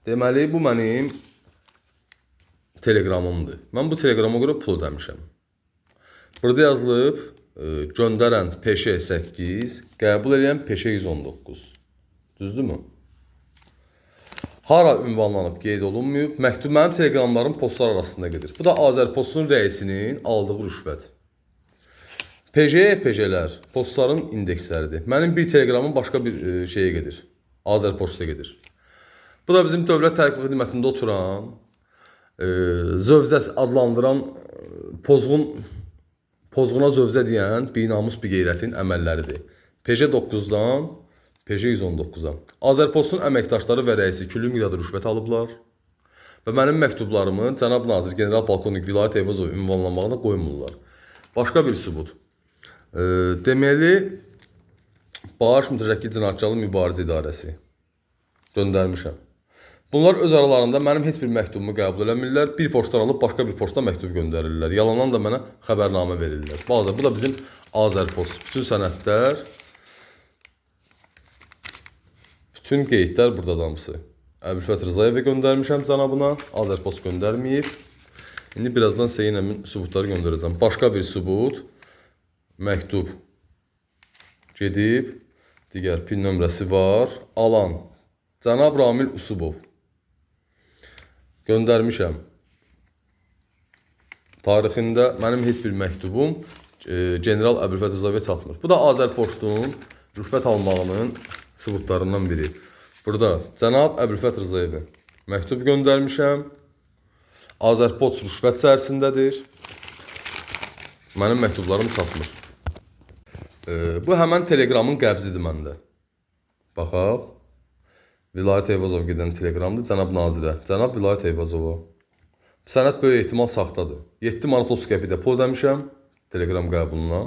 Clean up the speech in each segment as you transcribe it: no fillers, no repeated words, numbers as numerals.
Deməli, bu mənim Telegramımdır. Mən bu Telegrama görə pul ödəmişəm. Burada yazılıb, göndərən peşə 8, qəbul edən peşə 119. Düzdürmü? Hara ünvanlanıb qeyd olunmayıb. Məktub mənim telegramlarım postlar arasında gedir. Bu da Azərpostun rəisinin aldığı rüşvət. PJlər postların indeksləridir. Mənim bir telegramım başqa bir şeyə gedir. Azərposta gedir. Bu da bizim dövlət təhqiq xidmətində oturan, zövcə adlandıran, pozğuna zövcə deyən binamus bir qeyrətin əməlləridir. PJ 9-dan PJ 119-a. Azərpostun əməkdaşları və rəisi küllü miqdarda rüşvət alıblar və mənim məktublarımı cənab nazir general polkovnik Vilayət Eyvazov ünvanlamağına qoymurlar. Başqa bir sübut. Deməli, Bağış Mütəşəkkil Cinayətkarlıq Mübarizə İdarəsi göndərmişəm. Bunlar öz aralarında mənim heç bir məktubumu qəbul eləmirlər. Bir poçtdan alıb başqa bir poçta məktub göndərirlər. Yalandan da mənə xəbərnamə verirlər. Bazı, bu da bizim Azərpost. Bütün sənədlər, bütün qeydlər burada hamısı. Əbülfət Rızayevə göndərmişəm cənabına. Azərpost göndərməyib. İndi birazdan sizə yenə sübutları göndərəcəm. Başqa bir sübut. Məktub gedib. Digər pin nömrəsi var. Alan cənab Ramil Usubov. Göndərmişəm. Tarixində mənim heç bir məktubum general Əbülfət Rızayevə çatmır. Bu da Azərpostun rüşvət almağının sübutlarından biri. Burada cənab Əbülfət Rızayevə məktub göndərmişəm. Azərpost rüşvət içərisindədir. Mənim məktublarım çatmır. Bu həmən telegramın qəbzidir məndə. Baxaq. Vilayət Eyvazov gedən telegramdır cənab nazirə. Cənab Vilayət Eyvazova. Sənəd böyük ehtimal saxtadır. 7 manat 30 qəpik də pul ödəmişəm telegram qəbuluna.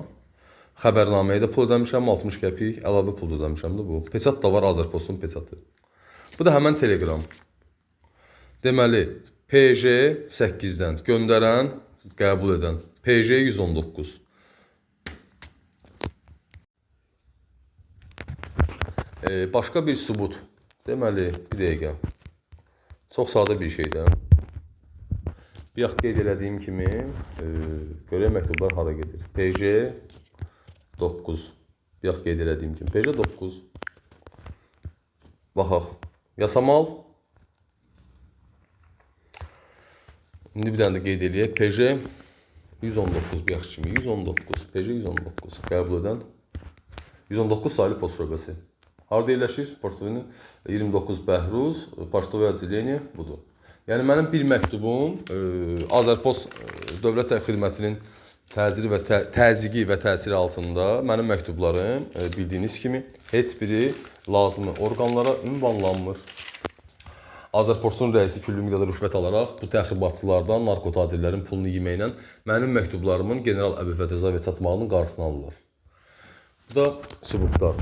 Xəbərnaməyə də pul ödəmişəm 60 qəpik. Əlavə pul ödəmişəm də bu. Peçat da var, Azərpostun peçatı. Bu da həmən telegram. Deməli, PJ 8-dən göndərən, qəbul edən. PJ 119. Başqa bir sübut. Deməli, bir dəqiqə. Çox sadə bir şeydir. Bir qeyd elədiyim kimi, görək məktublar hara gedir. PJ 9. Bir qeyd elədiyim kimi. PJ 9. Baxaq. Yasamal. İndi bir dənə də qeyd eləyək. PJ 119. Bir kimi. 119. PJ 119. Qəbul edən. 119 sayılı post şöbəsi. Harada yerləşir? Portföyünün 29 Bəhruz, poçtovi отделение budur. Yəni mənim bir məktubum Azərpost dövlət təhqiq xidmətinin təzyiqi və təsiri altında mənim məktublarım bildiyiniz kimi heç biri lazımi orqanlara ünvanlanmır. Azərpostun rəisi küllü miqdarda rüşvət alaraq bu təxribatçılardan, narkotacirlərin pulunu yeməklə mənim məktublarımın general Əbülfət Rızayevə çatmağının qarşısını alırlar. Bu da sübutlar.